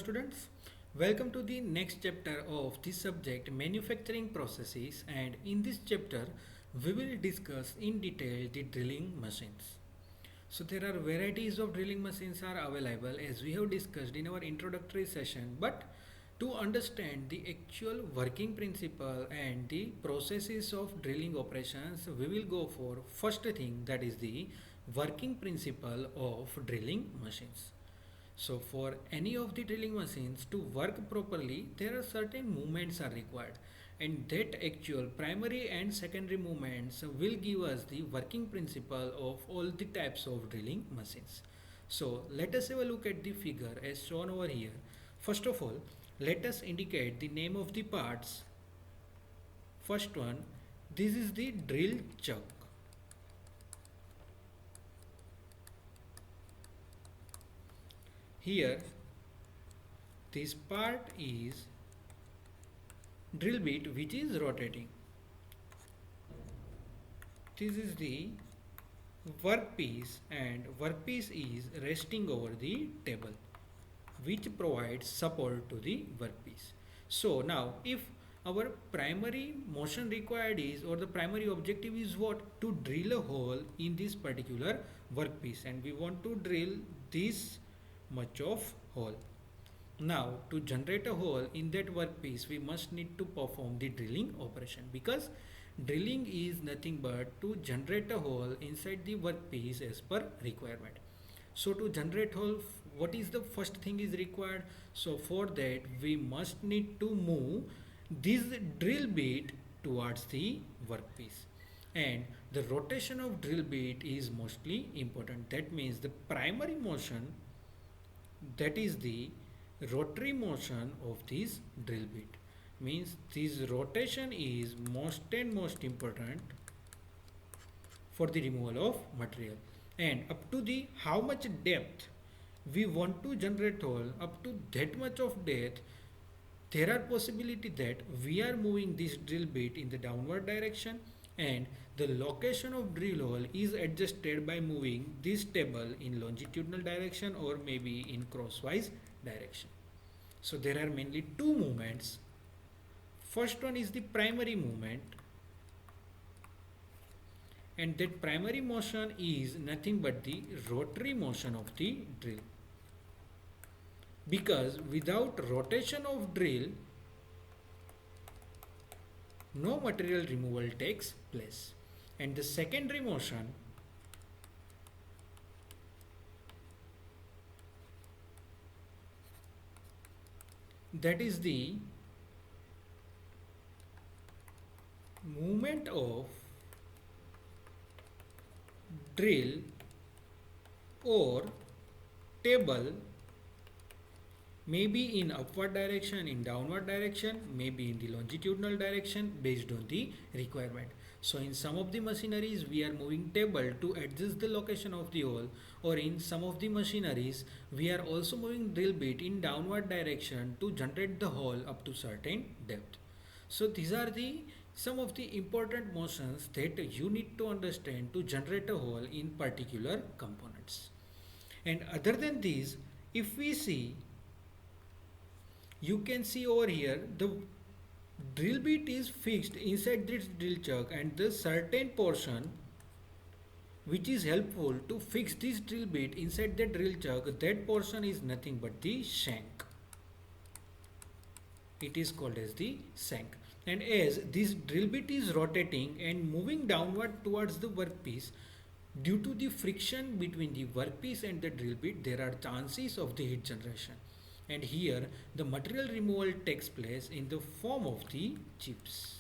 students, welcome to the next chapter of the subject manufacturing processes, and in this chapter we will discuss in detail the drilling machines. So there are varieties of drilling machines are available as we have discussed in our introductory session, but to understand the actual working principle and the processes of drilling operations, we will go for first thing, that is the working principle of drilling machines. So for any of the drilling machines to work properly, there are certain movements are required, and that actual primary and secondary movements will give us the working principle of all the types of drilling machines. So let us have a look at the figure as shown over here. First of all, let us indicate the name of the parts. First one, this is the drill chuck. Here this part is drill bit which is rotating. This is the workpiece, and workpiece is resting over the table which provides support to the workpiece. So now if our primary motion required is, or the primary objective is what, to drill a hole in this particular workpiece, and we want to drill this much of hole. Now to generate a hole in that workpiece we must need to perform the drilling operation, because drilling is nothing but to generate a hole inside the workpiece as per requirement. So to generate hole, what is the first thing is required? So for that we must need to move this drill bit towards the workpiece, and the rotation of drill bit is mostly important. That means the primary motion, that is the rotary motion of this drill bit, means this rotation is most and most important for the removal of material. And up to the how much depth we want to generate hole, up to that much of depth, there are possibility that we are moving this drill bit in the downward direction, and the location of drill hole is adjusted by moving this table in longitudinal direction or maybe in crosswise direction. So there are mainly two movements. First one is the primary movement, and that primary motion is nothing but the rotary motion of the drill, because without rotation of drill no material removal takes place. And the secondary motion, that is the movement of drill or table, maybe in upward direction, in downward direction, maybe in the longitudinal direction based on the requirement. So in some of the machineries we are moving table to adjust the location of the hole, or in some of the machineries we are also moving drill bit in downward direction to generate the hole up to certain depth. So these are the some of the important motions that you need to understand to generate a hole in particular components. And other than these, if we see, you can see over here the drill bit is fixed inside this drill chuck, and the certain portion which is helpful to fix this drill bit inside the drill chuck, that portion is nothing but the shank. It is called as the shank. And as this drill bit is rotating and moving downward towards the workpiece, due to the friction between the workpiece and the drill bit, there are chances of the heat generation. And here the material removal takes place in the form of the chips.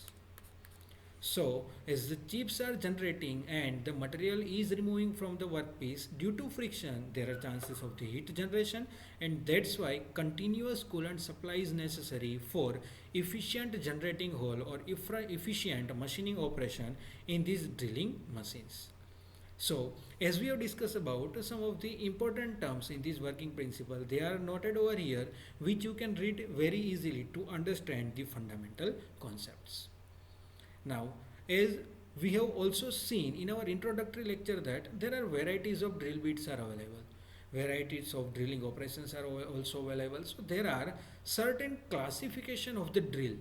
So as the chips are generating and the material is removing from the workpiece, due to friction there are chances of the heat generation, and that's why continuous coolant supply is necessary for efficient generating hole or efficient machining operation in these drilling machines. So as we have discussed about some of the important terms in this working principle, they are noted over here, which you can read very easily to understand the fundamental concepts. Now, as we have also seen in our introductory lecture that there are varieties of drill bits are available, varieties of drilling operations are also available. So there are certain classification of the drill.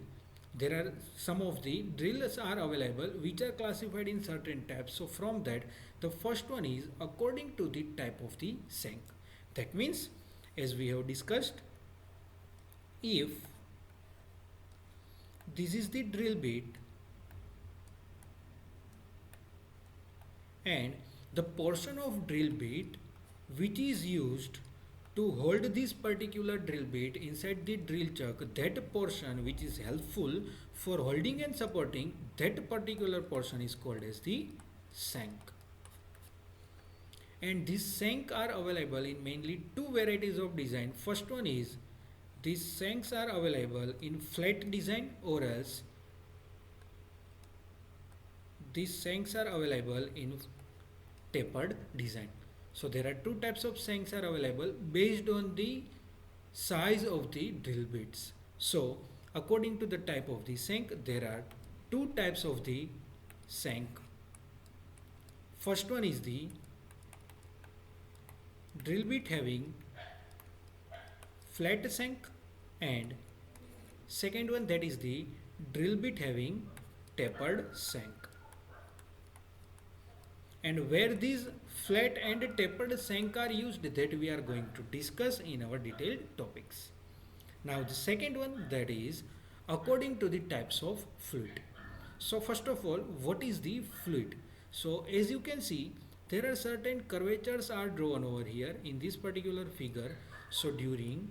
There are some of the drills are available which are classified in certain types. So from that, the first one is according to the type of the shank. That means, as we have discussed, if this is the drill bit and the portion of drill bit which is used to hold this particular drill bit inside the drill chuck, that portion which is helpful for holding and supporting that particular portion is called as the shank. And these shank are available in mainly two varieties of design. First one is these shanks are available in flat design, or else these shanks are available in tapered design. So there are two types of shanks are available based on the size of the drill bits. So according to the type of the shank, there are two types of the shank. First one is the drill bit having flat shank, and second one, that is the drill bit having tapered shank. And where these flat and tapered shank are used, that we are going to discuss in our detailed topics. Now the second one, that is according to the types of fluid. So first of all, what is the fluid? So as you can see, there are certain curvatures are drawn over here in this particular figure. So during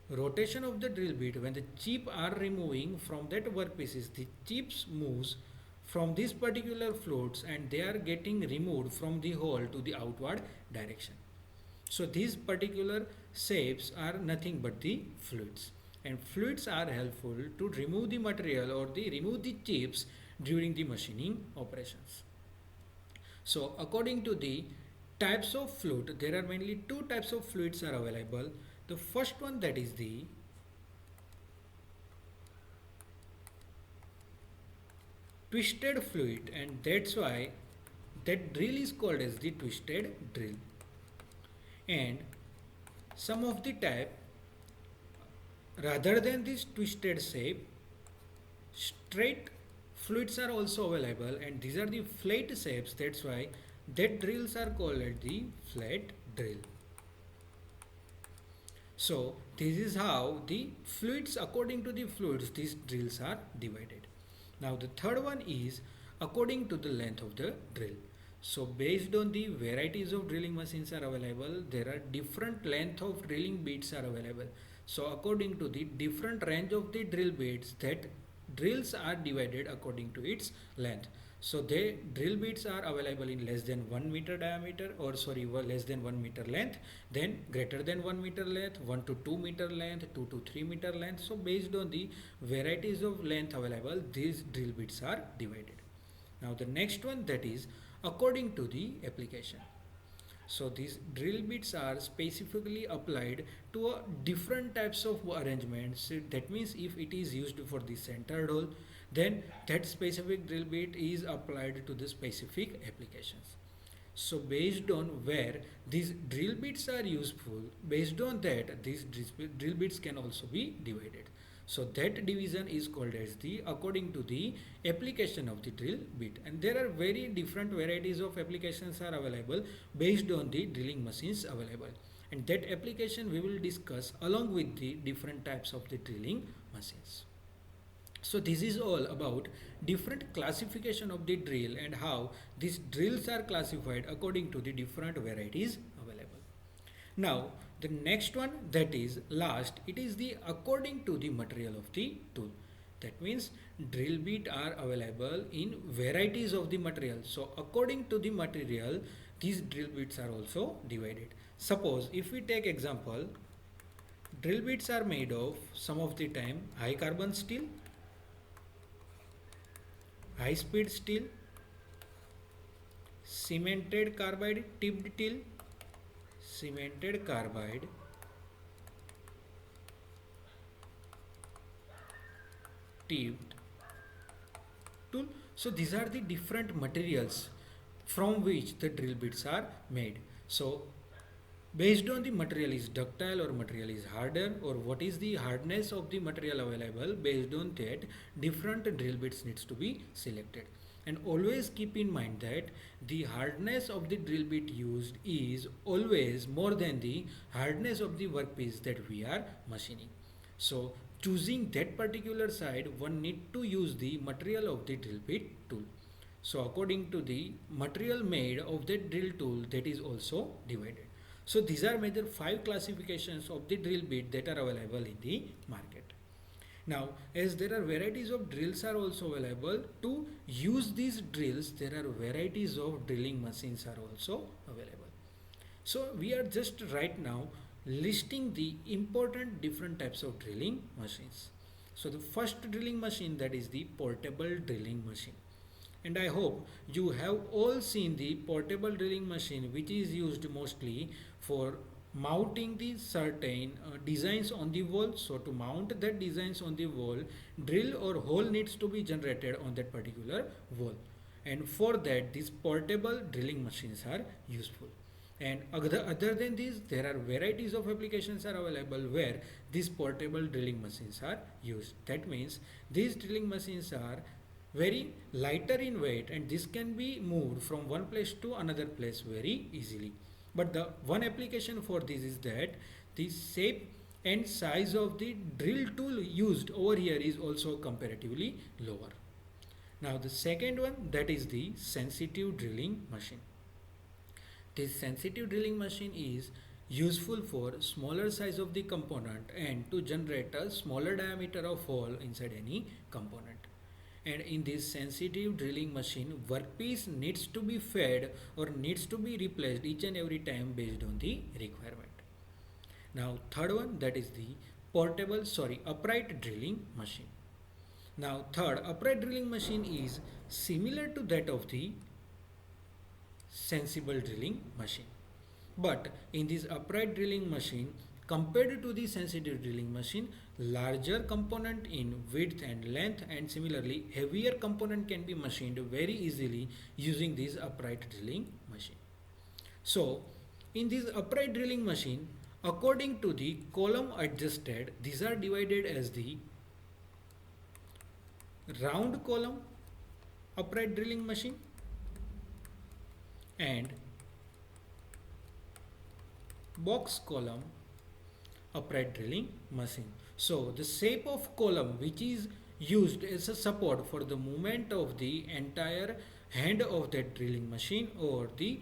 rotation of the drill bit, when the chip are removing from that workpieces, the chips moves from these particular floats and they are getting removed from the hole to the outward direction. So these particular shapes are nothing but the fluids, and fluids are helpful to remove the material or the remove the chips during the machining operations. So according to the types of fluid, there are mainly two types of fluids are available. The first one, that is the twisted fluid, and that's why that drill is called as the twisted drill. And some of the type, rather than this twisted shape, straight fluids are also available, and these are the flat shapes. That's why that drills are called as the flat drill. So this is how the fluids, according to the fluids, these drills are divided. Now the third one is according to the length of the drill. So based on the varieties of drilling machines are available, there are different length of drilling bits are available. So according to the different range of the drill bits, that drills are divided according to its length. So the drill bits are available in less than 1 meter diameter, or sorry, less than 1 meter length, then greater than 1 meter length, 1 to 2 meter length, 2 to 3 meter length. So based on the varieties of length available, these drill bits are divided. Now the next one, that is according to the application. So these drill bits are specifically applied to a different types of arrangements. That means if it is used for the centered hole, then that specific drill bit is applied to the specific applications. So based on where these drill bits are useful, based on that these drill bits can also be divided. So that division is called as the according to the application of the drill bit, and there are very different varieties of applications are available based on the drilling machines available, and that application we will discuss along with the different types of the drilling machines. So this is all about different classification of the drill and how these drills are classified according to the different varieties available. Now the next one, that is last, it is the according to the material of the tool. That means drill bit are available in varieties of the material. So according to the material, these drill bits are also divided. Suppose if we take example, drill bits are made of some of the time high carbon steel, high speed steel, cemented carbide tipped steel, cemented carbide, tipped tool. So these are the different materials from which the drill bits are made. So Based on the material is ductile or material is harder, or what is the hardness of the material available, based on that different drill bits needs to be selected. And always keep in mind that the hardness of the drill bit used is always more than the hardness of the workpiece that we are machining. So choosing that particular side, one need to use the material of the drill bit tool. So according to the material made of that drill tool, that is also divided. So these are major 5 classifications of the drill bit that are available in the market. Now, as there are varieties of drills are also available, to use these drills, there are varieties of drilling machines are also available. So we are just right now listing the important different types of drilling machines. So the first drilling machine, that is the portable drilling machine. And I hope you have all seen the portable drilling machine, which is used mostly for mounting the certain designs on the wall. So to mount that designs on the wall, drill or hole needs to be generated on that particular wall. And for that, these portable drilling machines are useful. And other than this, there are varieties of applications are available where these portable drilling machines are used. That means these drilling machines are very lighter in weight, and this can be moved from one place to another place very easily. But the one application for this is that the shape and size of the drill tool used over here is also comparatively lower. Now the second one, that is the sensitive drilling machine. This sensitive drilling machine is useful for smaller size of the component and to generate a smaller diameter of hole inside any component. And in this sensitive drilling machine, workpiece needs to be fed or needs to be replaced each and every time based on the requirement. Now third one, that is the upright drilling machine. Now third, upright drilling machine is similar to that of the sensible drilling machine. But in this upright drilling machine, compared to the sensitive drilling machine, larger component in width and length, and similarly heavier component can be machined very easily using this upright drilling machine. So in this upright drilling machine, according to the column adjusted, these are divided as the round column upright drilling machine and box column upright drilling machine. So the shape of column which is used as a support for the movement of the entire hand of that drilling machine or the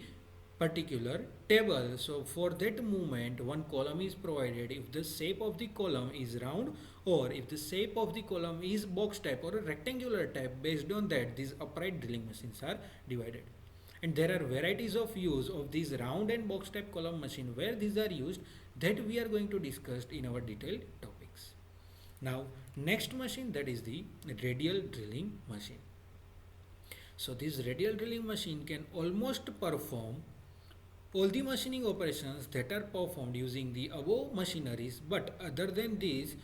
particular table. So for that movement, one column is provided if the shape of the column is round, or if the shape of the column is box type or a rectangular type. Based on that, these upright drilling machines are divided. And there are varieties of use of these round and box type column machine where these are used, that we are going to discuss in our detailed topics. Now next machine, that is the radial drilling machine. So this radial drilling machine can almost perform all the machining operations that are performed using the above machineries, but other than this,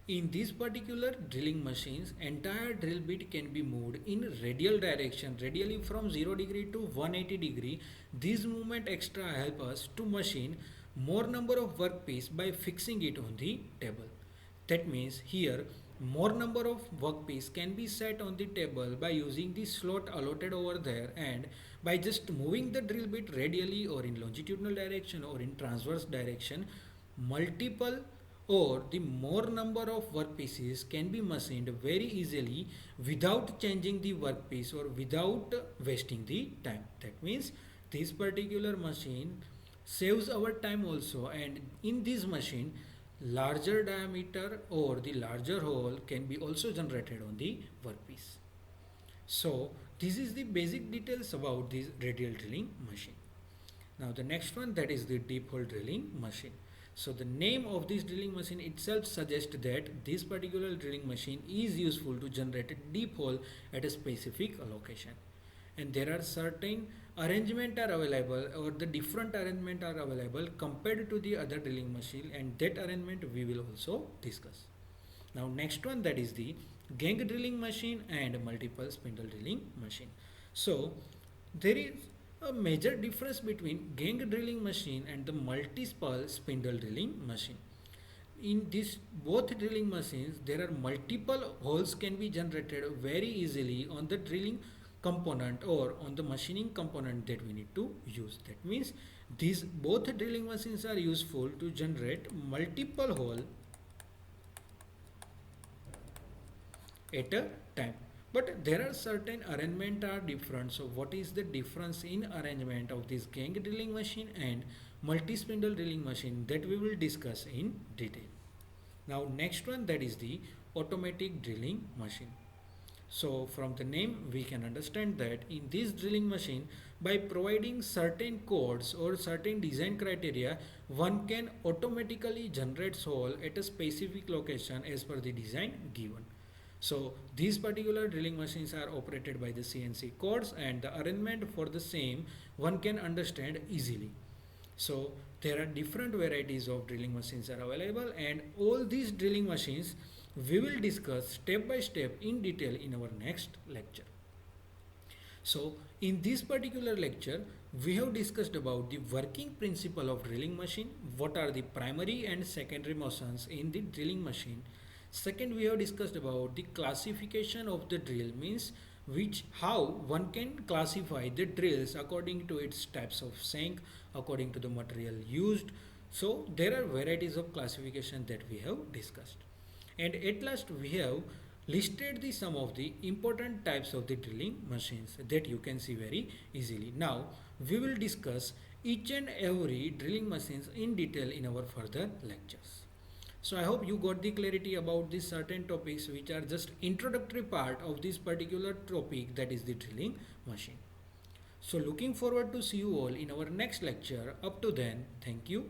in these particular drilling machines, entire drill bit can be moved in radial direction, radially from 0 degree to 180 degree. This movement extra help us to machine more number of workpiece by fixing it on the table. That means here more number of workpiece can be set on the table by using the slot allotted over there, and by just moving the drill bit radially or in longitudinal direction or in transverse direction, multiple or the more number of workpieces can be machined very easily without changing the workpiece or without wasting the time. That means this particular machine saves our time also, and in this machine larger diameter or the larger hole can be also generated on the workpiece. So this is the basic details about this radial drilling machine. Now the next one, that is the deep hole drilling machine. So the name of this drilling machine itself suggests that this particular drilling machine is useful to generate a deep hole at a specific location. And there are certain arrangement are available, or the different arrangement are available compared to the other drilling machine, and that arrangement we will also discuss. Now next one, that is the gang drilling machine and multiple spindle drilling machine. So there is A major difference between gang drilling machine and the multi-spur spindle drilling machine. In this both drilling machines, there are multiple holes can be generated very easily on the drilling component or on the machining component that we need to use. That means these both drilling machines are useful to generate multiple hole at a time. But there are certain arrangement are different. So what is the difference in arrangement of this gang drilling machine and multi-spindle drilling machine, that we will discuss in detail. Now next one, that is the automatic drilling machine. So from the name we can understand that in this drilling machine, by providing certain codes or certain design criteria, one can automatically generate hole at a specific location as per the design given. So these particular drilling machines are operated by the CNC codes, and the arrangement for the same one can understand easily. So there are different varieties of drilling machines are available, and all these drilling machines we will discuss step by step in detail in our next lecture. So in this particular lecture we have discussed about the working principle of drilling machine, what are the primary and secondary motions in the drilling machine. Second, we have discussed about the classification of the drill, means which how one can classify the drills according to its types of shank, according to the material used. So there are varieties of classification that we have discussed. And at last we have listed the some of the important types of the drilling machines that you can see very easily. Now we will discuss each and every drilling machines in detail in our further lectures. So I hope you got the clarity about these certain topics which are just introductory part of this particular topic, that is the drilling machine. So looking forward to see you all in our next lecture. Up to then, thank you.